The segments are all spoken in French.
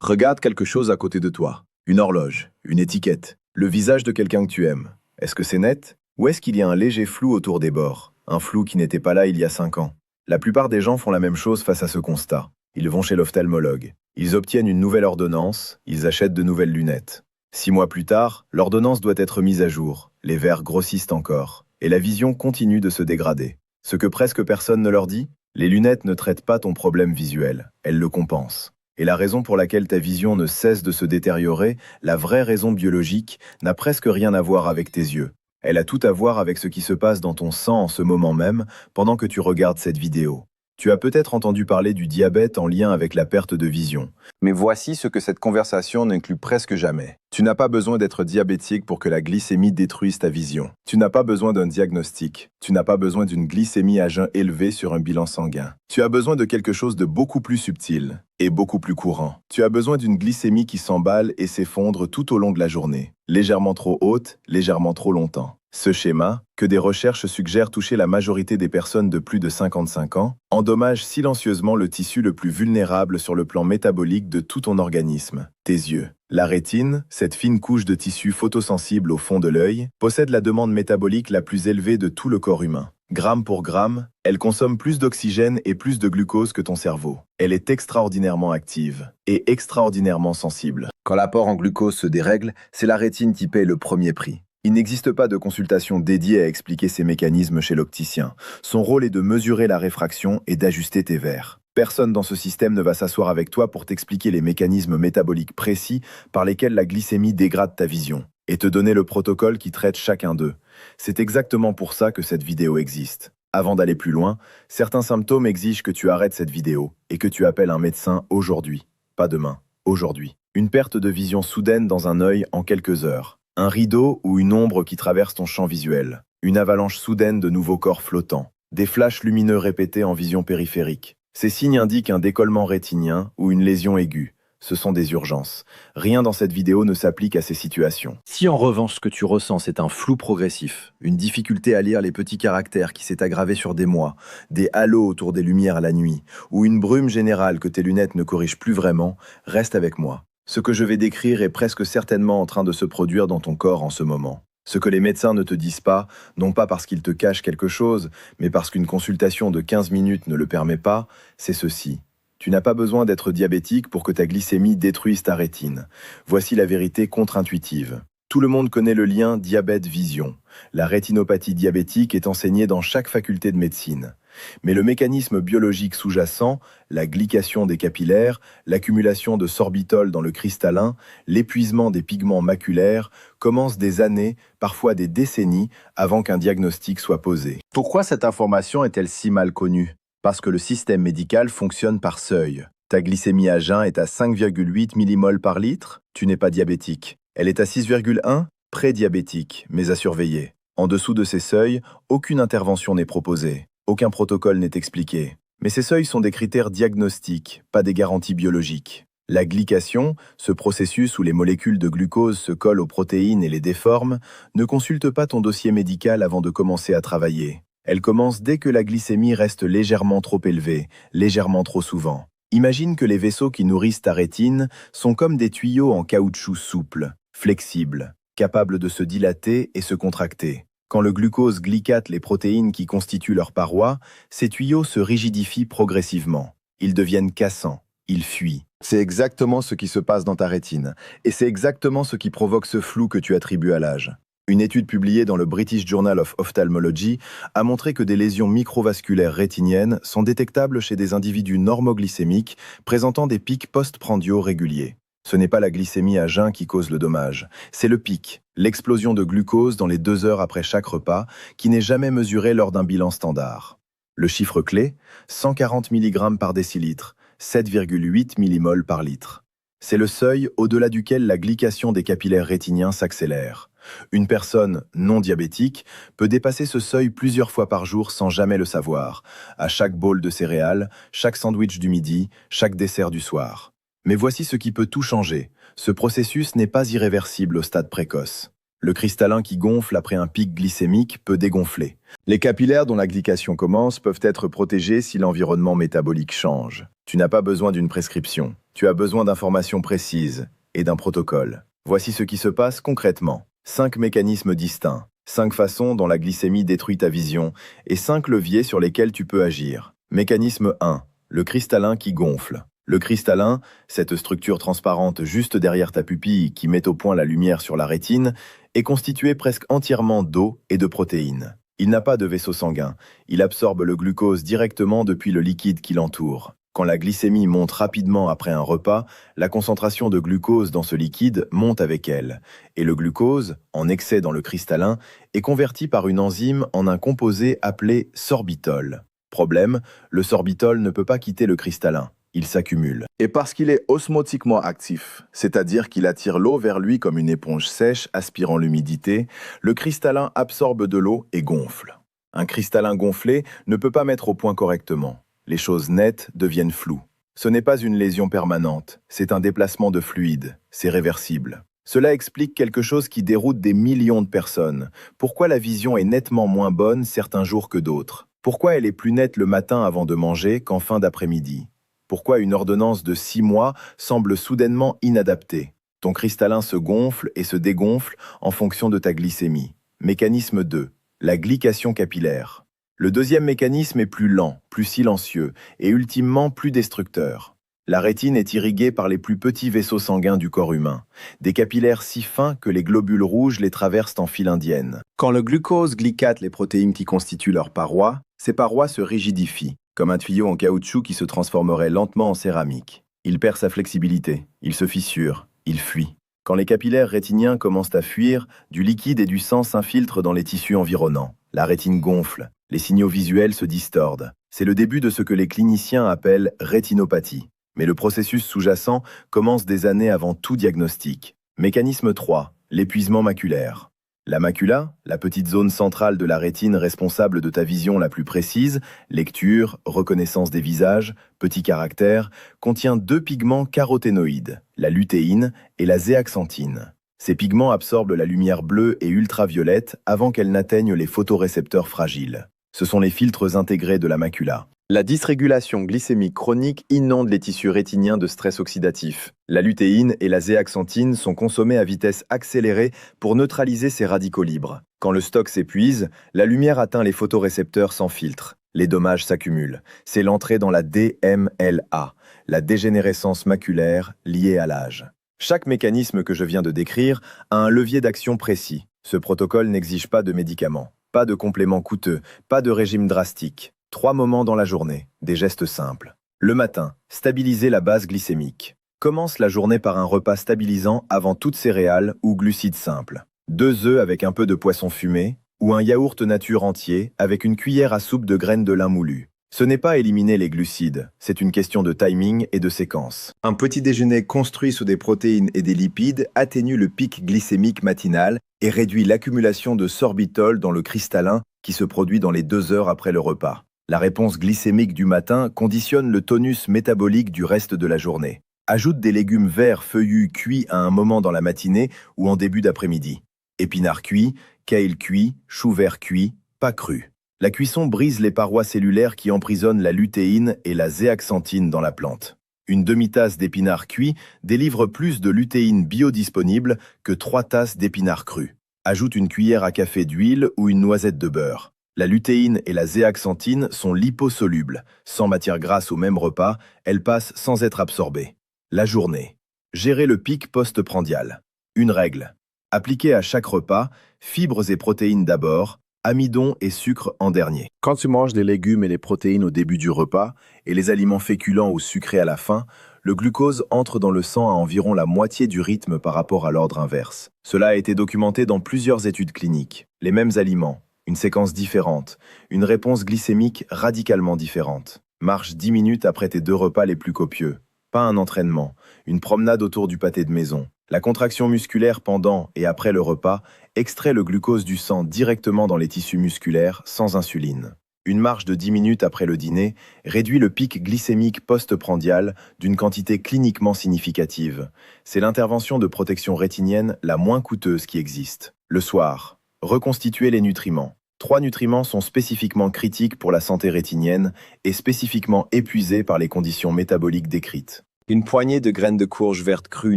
Regarde quelque chose à côté de toi. Une horloge, une étiquette, le visage de quelqu'un que tu aimes. Est-ce que c'est net? Ou est-ce qu'il y a un léger flou autour des bords? Un flou qui n'était pas là il y a 5 ans. La plupart des gens font la même chose face à ce constat. Ils vont chez l'ophtalmologue. Ils obtiennent une nouvelle ordonnance, ils achètent de nouvelles lunettes. 6 mois plus tard, l'ordonnance doit être mise à jour. Les verres grossissent encore. Et la vision continue de se dégrader. Ce que presque personne ne leur dit, les lunettes ne traitent pas ton problème visuel, elles le compensent. Et la raison pour laquelle ta vision ne cesse de se détériorer, la vraie raison biologique, n'a presque rien à voir avec tes yeux. Elle a tout à voir avec ce qui se passe dans ton sang en ce moment même, pendant que tu regardes cette vidéo. Tu as peut-être entendu parler du diabète en lien avec la perte de vision. Mais voici ce que cette conversation n'inclut presque jamais. Tu n'as pas besoin d'être diabétique pour que la glycémie détruise ta vision. Tu n'as pas besoin d'un diagnostic. Tu n'as pas besoin d'une glycémie à jeun élevée sur un bilan sanguin. Tu as besoin de quelque chose de beaucoup plus subtil et beaucoup plus courant. Tu as besoin d'une glycémie qui s'emballe et s'effondre tout au long de la journée. Légèrement trop haute, légèrement trop longtemps. Ce schéma, que des recherches suggèrent toucher la majorité des personnes de plus de 55 ans, endommage silencieusement le tissu le plus vulnérable sur le plan métabolique de tout ton organisme, tes yeux. La rétine, cette fine couche de tissu photosensible au fond de l'œil, possède la demande métabolique la plus élevée de tout le corps humain. Gramme pour gramme, elle consomme plus d'oxygène et plus de glucose que ton cerveau. Elle est extraordinairement active et extraordinairement sensible. Quand l'apport en glucose se dérègle, c'est la rétine qui paie le premier prix. Il n'existe pas de consultation dédiée à expliquer ces mécanismes chez l'opticien. Son rôle est de mesurer la réfraction et d'ajuster tes verres. Personne dans ce système ne va s'asseoir avec toi pour t'expliquer les mécanismes métaboliques précis par lesquels la glycémie dégrade ta vision et te donner le protocole qui traite chacun d'eux. C'est exactement pour ça que cette vidéo existe. Avant d'aller plus loin, certains symptômes exigent que tu arrêtes cette vidéo et que tu appelles un médecin aujourd'hui. Pas demain, aujourd'hui. Une perte de vision soudaine dans un œil en quelques heures. Un rideau ou une ombre qui traverse ton champ visuel. Une avalanche soudaine de nouveaux corps flottants. Des flashs lumineux répétés en vision périphérique. Ces signes indiquent un décollement rétinien ou une lésion aiguë. Ce sont des urgences. Rien dans cette vidéo ne s'applique à ces situations. Si en revanche ce que tu ressens c'est un flou progressif, une difficulté à lire les petits caractères qui s'est aggravée sur des mois, des halos autour des lumières la nuit, ou une brume générale que tes lunettes ne corrigent plus vraiment, reste avec moi. Ce que je vais décrire est presque certainement en train de se produire dans ton corps en ce moment. Ce que les médecins ne te disent pas, non pas parce qu'ils te cachent quelque chose, mais parce qu'une consultation de 15 minutes ne le permet pas, c'est ceci. Tu n'as pas besoin d'être diabétique pour que ta glycémie détruise ta rétine. Voici la vérité contre-intuitive. Tout le monde connaît le lien diabète-vision. La rétinopathie diabétique est enseignée dans chaque faculté de médecine. Mais le mécanisme biologique sous-jacent, la glycation des capillaires, l'accumulation de sorbitol dans le cristallin, l'épuisement des pigments maculaires, commence des années, parfois des décennies, avant qu'un diagnostic soit posé. Pourquoi cette information est-elle si mal connue? Parce que le système médical fonctionne par seuil. Ta glycémie à jeun est à 5,8 millimoles par litre, tu n'es pas diabétique. Elle est à 6,1, prédiabétique, mais à surveiller. En dessous de ces seuils, aucune intervention n'est proposée. Aucun protocole n'est expliqué. Mais ces seuils sont des critères diagnostiques, pas des garanties biologiques. La glycation, ce processus où les molécules de glucose se collent aux protéines et les déforment, ne consulte pas ton dossier médical avant de commencer à travailler. Elle commence dès que la glycémie reste légèrement trop élevée, légèrement trop souvent. Imagine que les vaisseaux qui nourrissent ta rétine sont comme des tuyaux en caoutchouc souple, flexibles, capables de se dilater et se contracter. Quand le glucose glycate les protéines qui constituent leurs parois, ces tuyaux se rigidifient progressivement. Ils deviennent cassants, ils fuient. C'est exactement ce qui se passe dans ta rétine. Et c'est exactement ce qui provoque ce flou que tu attribues à l'âge. Une étude publiée dans le British Journal of Ophthalmology a montré que des lésions microvasculaires rétiniennes sont détectables chez des individus normoglycémiques présentant des pics postprandiaux réguliers. Ce n'est pas la glycémie à jeun qui cause le dommage, c'est le pic, l'explosion de glucose dans les 2 heures après chaque repas, qui n'est jamais mesurée lors d'un bilan standard. Le chiffre clé, 140 mg par décilitre, 7,8 millimoles par litre. C'est le seuil au-delà duquel la glycation des capillaires rétiniens s'accélère. Une personne non diabétique peut dépasser ce seuil plusieurs fois par jour sans jamais le savoir, à chaque bol de céréales, chaque sandwich du midi, chaque dessert du soir. Mais voici ce qui peut tout changer. Ce processus n'est pas irréversible au stade précoce. Le cristallin qui gonfle après un pic glycémique peut dégonfler. Les capillaires dont la glycation commence peuvent être protégés si l'environnement métabolique change. Tu n'as pas besoin d'une prescription, tu as besoin d'informations précises et d'un protocole. Voici ce qui se passe concrètement. 5 mécanismes distincts, 5 façons dont la glycémie détruit ta vision et 5 leviers sur lesquels tu peux agir. Mécanisme 1. Le cristallin qui gonfle. Le cristallin, cette structure transparente juste derrière ta pupille qui met au point la lumière sur la rétine, est constitué presque entièrement d'eau et de protéines. Il n'a pas de vaisseau sanguin, il absorbe le glucose directement depuis le liquide qui l'entoure. Quand la glycémie monte rapidement après un repas, la concentration de glucose dans ce liquide monte avec elle, et le glucose, en excès dans le cristallin, est converti par une enzyme en un composé appelé sorbitol. Problème, le sorbitol ne peut pas quitter le cristallin, il s'accumule. Et parce qu'il est osmotiquement actif, c'est-à-dire qu'il attire l'eau vers lui comme une éponge sèche aspirant l'humidité, le cristallin absorbe de l'eau et gonfle. Un cristallin gonflé ne peut pas mettre au point correctement. Les choses nettes deviennent floues. Ce n'est pas une lésion permanente, c'est un déplacement de fluide, c'est réversible. Cela explique quelque chose qui déroute des millions de personnes. Pourquoi la vision est nettement moins bonne certains jours que d'autres? Pourquoi elle est plus nette le matin avant de manger qu'en fin d'après-midi? Pourquoi une ordonnance de 6 mois semble soudainement inadaptée? Ton cristallin se gonfle et se dégonfle en fonction de ta glycémie. Mécanisme 2. La glycation capillaire. Le deuxième mécanisme est plus lent, plus silencieux et ultimement plus destructeur. La rétine est irriguée par les plus petits vaisseaux sanguins du corps humain, des capillaires si fins que les globules rouges les traversent en file indienne. Quand le glucose glycate les protéines qui constituent leurs parois, ces parois se rigidifient, comme un tuyau en caoutchouc qui se transformerait lentement en céramique. Il perd sa flexibilité, il se fissure, il fuit. Quand les capillaires rétiniens commencent à fuir, du liquide et du sang s'infiltrent dans les tissus environnants. La rétine gonfle, les signaux visuels se distordent. C'est le début de ce que les cliniciens appellent rétinopathie. Mais le processus sous-jacent commence des années avant tout diagnostic. Mécanisme 3. L'épuisement maculaire. La macula, la petite zone centrale de la rétine responsable de ta vision la plus précise, lecture, reconnaissance des visages, petits caractères, contient 2 pigments caroténoïdes, la lutéine et la zéaxanthine. Ces pigments absorbent la lumière bleue et ultraviolette avant qu'elle n'atteigne les photorécepteurs fragiles. Ce sont les filtres intégrés de la macula. La dysrégulation glycémique chronique inonde les tissus rétiniens de stress oxydatif. La lutéine et la zéaxanthine sont consommées à vitesse accélérée pour neutraliser ces radicaux libres. Quand le stock s'épuise, la lumière atteint les photorécepteurs sans filtre. Les dommages s'accumulent. C'est l'entrée dans la DMLA, la dégénérescence maculaire liée à l'âge. Chaque mécanisme que je viens de décrire a un levier d'action précis. Ce protocole n'exige pas de médicaments, pas de compléments coûteux, pas de régime drastique. 3 moments dans la journée, des gestes simples. Le matin, stabiliser la base glycémique. Commence la journée par un repas stabilisant avant toute céréales ou glucides simples. 2 œufs avec un peu de poisson fumé ou un yaourt nature entier avec une cuillère à soupe de graines de lin moulu. Ce n'est pas éliminer les glucides, c'est une question de timing et de séquence. Un petit déjeuner construit sous des protéines et des lipides atténue le pic glycémique matinal et réduit l'accumulation de sorbitol dans le cristallin qui se produit dans les 2 heures après le repas. La réponse glycémique du matin conditionne le tonus métabolique du reste de la journée. Ajoute des légumes verts feuillus cuits à un moment dans la matinée ou en début d'après-midi. Épinards cuits, kale cuit, chou vert cuit, pas cru. La cuisson brise les parois cellulaires qui emprisonnent la lutéine et la zéaxanthine dans la plante. Une demi-tasse d'épinards cuits délivre plus de lutéine biodisponible que 3 tasses d'épinards crus. Ajoute une cuillère à café d'huile ou une noisette de beurre. La lutéine et la zéaxanthine sont liposolubles. Sans matière grasse au même repas, elles passent sans être absorbées. La journée. Gérer le pic postprandial. Une règle. Appliquer à chaque repas, fibres et protéines d'abord, amidon et sucre en dernier. Quand tu manges des légumes et des protéines au début du repas et les aliments féculents ou sucrés à la fin, le glucose entre dans le sang à environ la moitié du rythme par rapport à l'ordre inverse. Cela a été documenté dans plusieurs études cliniques. Les mêmes aliments, une séquence différente, une réponse glycémique radicalement différente. Marche 10 minutes après tes 2 repas les plus copieux. Pas un entraînement, une promenade autour du pâté de maison. La contraction musculaire pendant et après le repas extrait le glucose du sang directement dans les tissus musculaires sans insuline. Une marche de 10 minutes après le dîner réduit le pic glycémique postprandial d'une quantité cliniquement significative. C'est l'intervention de protection rétinienne la moins coûteuse qui existe. Le soir, reconstituer les nutriments. 3 nutriments sont spécifiquement critiques pour la santé rétinienne et spécifiquement épuisés par les conditions métaboliques décrites. Une poignée de graines de courge verte crues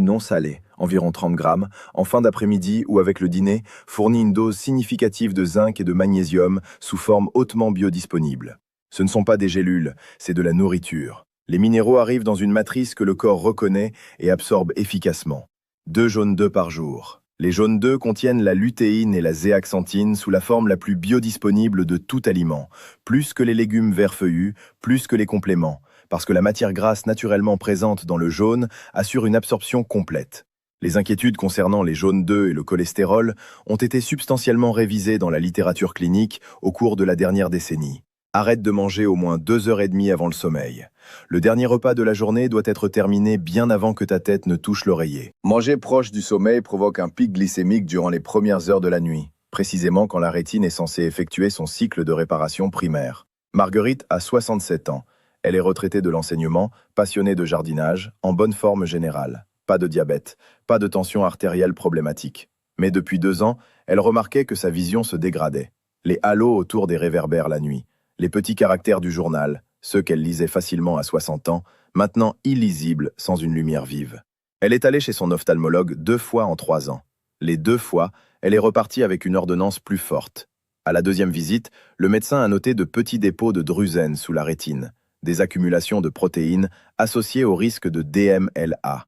non salées, environ 30 grammes, en fin d'après-midi ou avec le dîner, fournit une dose significative de zinc et de magnésium sous forme hautement biodisponible. Ce ne sont pas des gélules, c'est de la nourriture. Les minéraux arrivent dans une matrice que le corps reconnaît et absorbe efficacement. 2 jaunes d'œufs par jour. Les jaunes d'œufs contiennent la lutéine et la zéaxanthine sous la forme la plus biodisponible de tout aliment, plus que les légumes verts feuillus, plus que les compléments, parce que la matière grasse naturellement présente dans le jaune assure une absorption complète. Les inquiétudes concernant les jaunes d'œufs et le cholestérol ont été substantiellement révisées dans la littérature clinique au cours de la dernière décennie. Arrête de manger au moins 2h30 avant le sommeil. Le dernier repas de la journée doit être terminé bien avant que ta tête ne touche l'oreiller. Manger proche du sommeil provoque un pic glycémique durant les premières heures de la nuit, précisément quand la rétine est censée effectuer son cycle de réparation primaire. Marguerite a 67 ans. Elle est retraitée de l'enseignement, passionnée de jardinage, en bonne forme générale. Pas de diabète, pas de tension artérielle problématique. Mais depuis 2 ans, elle remarquait que sa vision se dégradait. Les halos autour des réverbères la nuit, les petits caractères du journal, ceux qu'elle lisait facilement à 60 ans, maintenant illisibles sans une lumière vive. Elle est allée chez son ophtalmologue 2 fois en 3 ans. Les 2 fois, elle est repartie avec une ordonnance plus forte. À la 2e visite, le médecin a noté de petits dépôts de drusène sous la rétine, des accumulations de protéines associées au risque de DMLA.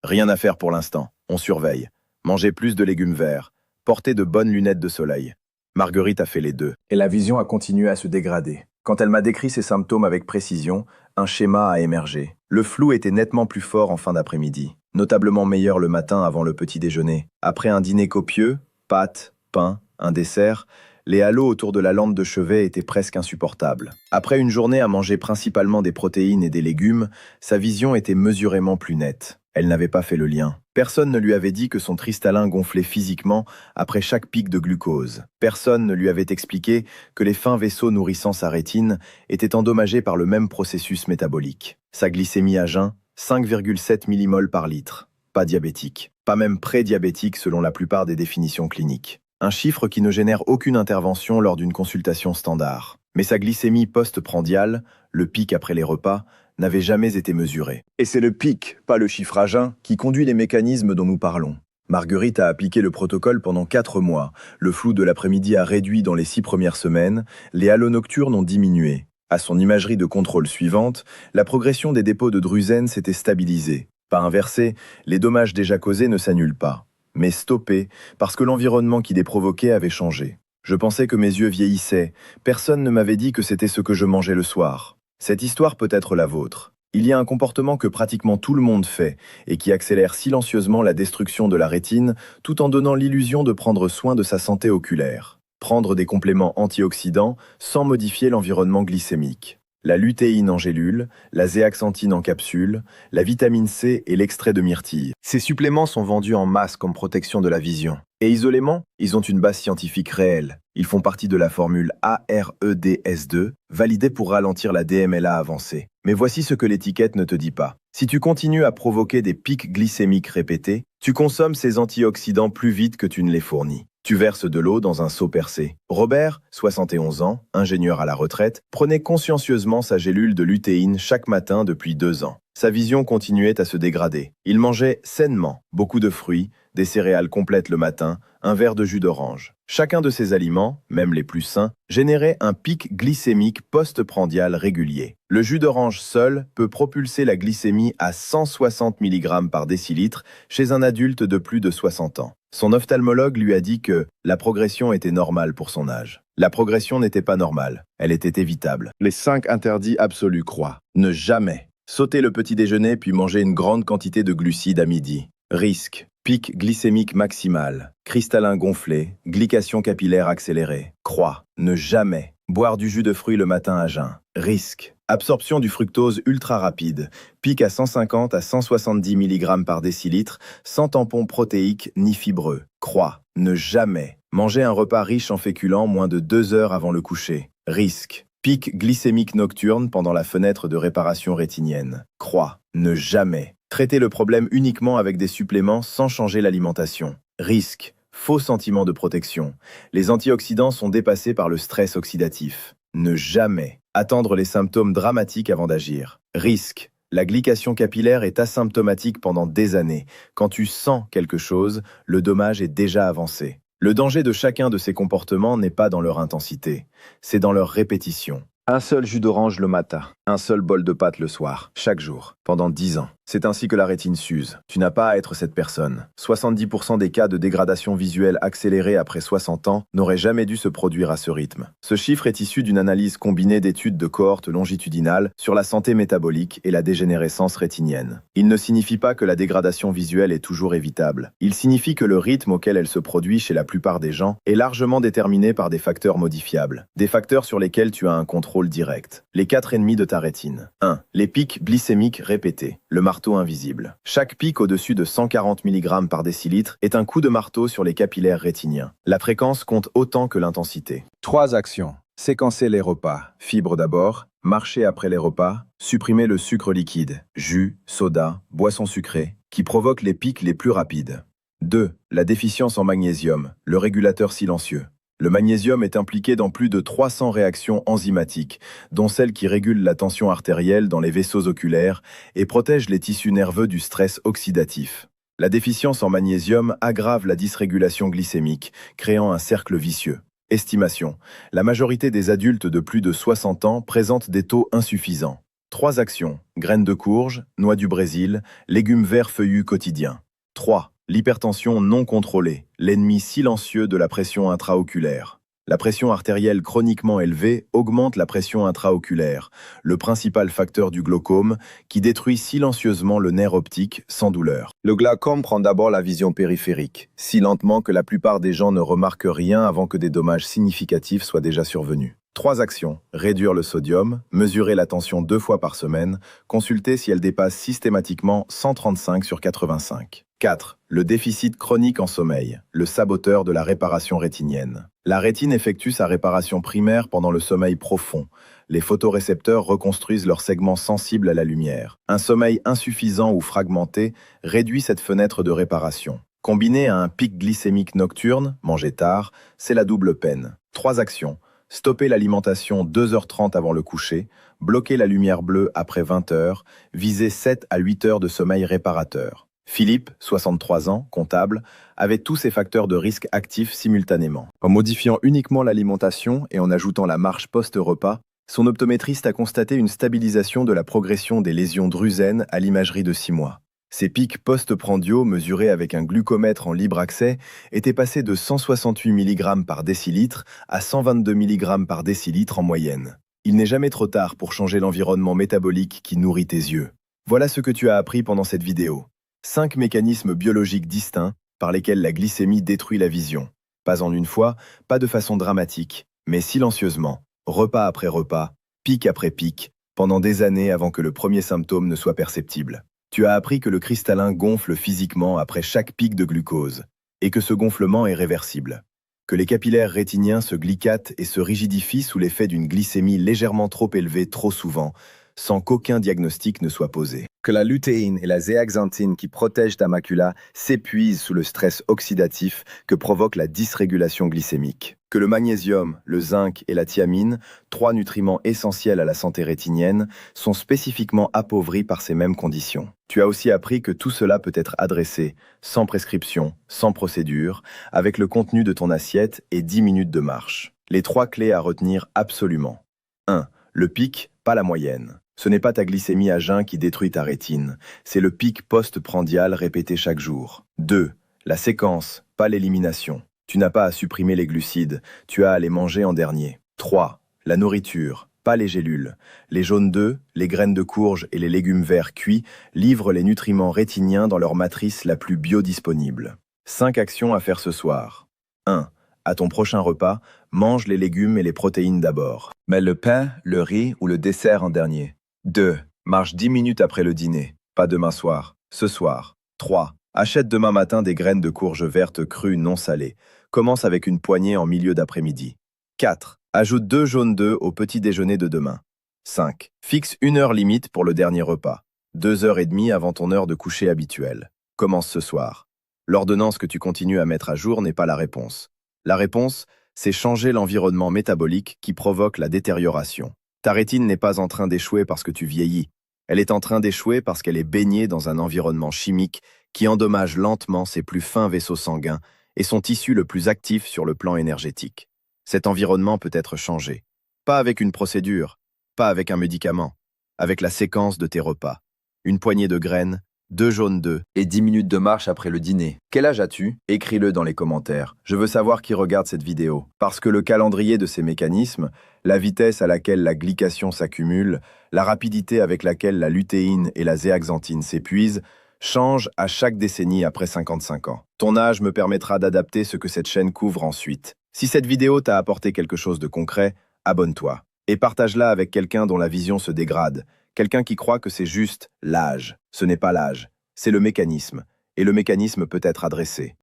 Rien à faire pour l'instant, on surveille. Manger plus de légumes verts, porter de bonnes lunettes de soleil. Marguerite a fait les 2. Et la vision a continué à se dégrader. Quand elle m'a décrit ses symptômes avec précision, un schéma a émergé. Le flou était nettement plus fort en fin d'après-midi, notablement meilleur le matin avant le petit déjeuner. Après un dîner copieux, pâtes, pain, un dessert, les halos autour de la lampe de chevet étaient presque insupportables. Après une journée à manger principalement des protéines et des légumes, sa vision était mesurément plus nette. Elle n'avait pas fait le lien. Personne ne lui avait dit que son cristallin gonflait physiquement après chaque pic de glucose. Personne ne lui avait expliqué que les fins vaisseaux nourrissant sa rétine étaient endommagés par le même processus métabolique. Sa glycémie à jeun, 5,7 millimoles par litre. Pas diabétique. Pas même pré-diabétique selon la plupart des définitions cliniques. Un chiffre qui ne génère aucune intervention lors d'une consultation standard. Mais sa glycémie post-prandiale, le pic après les repas, n'avait jamais été mesuré. Et c'est le pic, pas le chiffre à jeun, qui conduit les mécanismes dont nous parlons. Marguerite a appliqué le protocole pendant 4 mois. Le flou de l'après-midi a réduit dans les 6 premières semaines. Les halos nocturnes ont diminué. À son imagerie de contrôle suivante, la progression des dépôts de drusène s'était stabilisée. Pas inversée, les dommages déjà causés ne s'annulent pas. Mais stoppés, parce que l'environnement qui les provoquait avait changé. Je pensais que mes yeux vieillissaient. Personne ne m'avait dit que c'était ce que je mangeais le soir. Cette histoire peut être la vôtre. Il y a un comportement que pratiquement tout le monde fait et qui accélère silencieusement la destruction de la rétine tout en donnant l'illusion de prendre soin de sa santé oculaire. Prendre des compléments antioxydants sans modifier l'environnement glycémique. La lutéine en gélule, la zéaxanthine en capsule, la vitamine C et l'extrait de myrtille. Ces suppléments sont vendus en masse comme protection de la vision. Et isolément, ils ont une base scientifique réelle. Ils font partie de la formule AREDS2, validée pour ralentir la DMLA avancée. Mais voici ce que l'étiquette ne te dit pas. Si tu continues à provoquer des pics glycémiques répétés, tu consommes ces antioxydants plus vite que tu ne les fournis. Tu verses de l'eau dans un seau percé. Robert, 71 ans, ingénieur à la retraite, prenait consciencieusement sa gélule de lutéine chaque matin depuis 2 ans. Sa vision continuait à se dégrader. Il mangeait sainement, beaucoup de fruits, des céréales complètes le matin, un verre de jus d'orange. Chacun de ces aliments, même les plus sains, générait un pic glycémique post-prandial régulier. Le jus d'orange seul peut propulser la glycémie à 160 mg par décilitre chez un adulte de plus de 60 ans. Son ophtalmologue lui a dit que la progression était normale pour son âge. La progression n'était pas normale, elle était évitable. Les 5 interdits absolus croient. Ne jamais sauter le petit déjeuner puis manger une grande quantité de glucides à midi. Risque. Pic glycémique maximal, cristallin gonflé, glycation capillaire accélérée. Croix. Ne jamais boire du jus de fruits le matin à jeun. Risque. Absorption du fructose ultra rapide, pic à 150 à 170 mg par décilitre, sans tampon protéique ni fibreux. Croix. Ne jamais manger un repas riche en féculents moins de 2 heures avant le coucher. Risque. Pic glycémique nocturne pendant la fenêtre de réparation rétinienne. Croix. Ne jamais traiter le problème uniquement avec des suppléments sans changer l'alimentation. Risque. Faux sentiment de protection. Les antioxydants sont dépassés par le stress oxydatif. Ne jamais attendre les symptômes dramatiques avant d'agir. Risque. La glycation capillaire est asymptomatique pendant des années. Quand tu sens quelque chose, le dommage est déjà avancé. Le danger de chacun de ces comportements n'est pas dans leur intensité, c'est dans leur répétition. Un seul jus d'orange le matin, un seul bol de pâtes le soir, chaque jour, pendant 10 ans. C'est ainsi que la rétine s'use. Tu n'as pas à être cette personne. 70% des cas de dégradation visuelle accélérée après 60 ans n'auraient jamais dû se produire à ce rythme. Ce chiffre est issu d'une analyse combinée d'études de cohortes longitudinales sur la santé métabolique et la dégénérescence rétinienne. Il ne signifie pas que la dégradation visuelle est toujours évitable. Il signifie que le rythme auquel elle se produit chez la plupart des gens est largement déterminé par des facteurs modifiables, des facteurs sur lesquels tu as un contrôle direct. Les 4 ennemis de ta rétine. 1. Les pics glycémiques répétés. Le marteau invisible. Chaque pic au-dessus de 140 mg par décilitre est un coup de marteau sur les capillaires rétiniens. La fréquence compte autant que l'intensité. 3 actions. Séquencer les repas. Fibres d'abord, marcher après les repas, supprimer le sucre liquide, jus, soda, boissons sucrées, qui provoquent les pics les plus rapides. 2. La déficience en magnésium, le régulateur silencieux. Le magnésium est impliqué dans plus de 300 réactions enzymatiques, dont celle qui régule la tension artérielle dans les vaisseaux oculaires et protège les tissus nerveux du stress oxydatif. La déficience en magnésium aggrave la dysrégulation glycémique, créant un cercle vicieux. Estimation. La majorité des adultes de plus de 60 ans présentent des taux insuffisants. 3 actions. Graines de courge, noix du Brésil, légumes verts feuillus quotidiens. 3. L'hypertension non contrôlée, l'ennemi silencieux de la pression intraoculaire. La pression artérielle chroniquement élevée augmente la pression intraoculaire, le principal facteur du glaucome qui détruit silencieusement le nerf optique sans douleur. Le glaucome prend d'abord la vision périphérique, si lentement que la plupart des gens ne remarquent rien avant que des dommages significatifs soient déjà survenus. 3 actions. Réduire le sodium, mesurer la tension 2 fois par semaine, consulter si elle dépasse systématiquement 135 sur 85. 4. Le déficit chronique en sommeil, le saboteur de la réparation rétinienne. La rétine effectue sa réparation primaire pendant le sommeil profond. Les photorécepteurs reconstruisent leurs segments sensibles à la lumière. Un sommeil insuffisant ou fragmenté réduit cette fenêtre de réparation. Combiné à un pic glycémique nocturne, manger tard, c'est la double peine. 3 actions. Stopper l'alimentation 2h30 avant le coucher, bloquer la lumière bleue après 20h, viser 7 à 8 heures de sommeil réparateur. Philippe, 63 ans, comptable, avait tous ces facteurs de risque actifs simultanément. En modifiant uniquement l'alimentation et en ajoutant la marche post-repas, son optométriste a constaté une stabilisation de la progression des lésions drusènes à l'imagerie de 6 mois. Ces pics post-prandiaux mesurés avec un glucomètre en libre accès étaient passés de 168 mg par décilitre à 122 mg par décilitre en moyenne. Il n'est jamais trop tard pour changer l'environnement métabolique qui nourrit tes yeux. Voilà ce que tu as appris pendant cette vidéo. 5 mécanismes biologiques distincts par lesquels la glycémie détruit la vision. Pas en une fois, pas de façon dramatique, mais silencieusement, repas après repas, pic après pic, pendant des années avant que le premier symptôme ne soit perceptible. Tu as appris que le cristallin gonfle physiquement après chaque pic de glucose, et que ce gonflement est réversible. Que les capillaires rétiniens se glycatent et se rigidifient sous l'effet d'une glycémie légèrement trop élevée trop souvent, sans qu'aucun diagnostic ne soit posé. Que la lutéine et la zéaxanthine qui protègent ta macula s'épuisent sous le stress oxydatif que provoque la dysrégulation glycémique. Que le magnésium, le zinc et la thiamine, 3 nutriments essentiels à la santé rétinienne, sont spécifiquement appauvris par ces mêmes conditions. Tu as aussi appris que tout cela peut être adressé, sans prescription, sans procédure, avec le contenu de ton assiette et 10 minutes de marche. Les 3 clés à retenir absolument. 1. Le pic, pas la moyenne. Ce n'est pas ta glycémie à jeun qui détruit ta rétine, c'est le pic post-prandial répété chaque jour. 2. La séquence, pas l'élimination. Tu n'as pas à supprimer les glucides, tu as à les manger en dernier. 3. La nourriture, pas les gélules. Les jaunes d'œufs, les graines de courge et les légumes verts cuits livrent les nutriments rétiniens dans leur matrice la plus biodisponible. 5 actions à faire ce soir. 1. À ton prochain repas, mange les légumes et les protéines d'abord. Mets le pain, le riz ou le dessert en dernier. 2. Marche 10 minutes après le dîner. Pas demain soir, ce soir. 3. Achète demain matin des graines de courge vertes crues non salées. Commence avec une poignée en milieu d'après-midi. 4. Ajoute 2 jaunes d'œufs au petit déjeuner de demain. 5. Fixe 1 heure limite pour le dernier repas. 2 heures et demie avant ton heure de coucher habituelle. Commence ce soir. L'ordonnance que tu continues à mettre à jour n'est pas la réponse. La réponse, c'est changer l'environnement métabolique qui provoque la détérioration. Ta rétine n'est pas en train d'échouer parce que tu vieillis. Elle est en train d'échouer parce qu'elle est baignée dans un environnement chimique qui endommage lentement ses plus fins vaisseaux sanguins et son tissu le plus actif sur le plan énergétique. Cet environnement peut être changé. Pas avec une procédure, pas avec un médicament, avec la séquence de tes repas. Une poignée de graines, 2 jaunes d'œufs Et 10 minutes de marche après le dîner. Quel âge as-tu? Écris-le dans les commentaires. Je veux savoir qui regarde cette vidéo. Parce que le calendrier de ces mécanismes, la vitesse à laquelle la glycation s'accumule, la rapidité avec laquelle la lutéine et la zéaxanthine s'épuisent, change à chaque décennie après 55 ans. Ton âge me permettra d'adapter ce que cette chaîne couvre ensuite. Si cette vidéo t'a apporté quelque chose de concret, abonne-toi. Et partage-la avec quelqu'un dont la vision se dégrade, quelqu'un qui croit que c'est juste l'âge. Ce n'est pas l'âge, c'est le mécanisme. Et le mécanisme peut être adressé.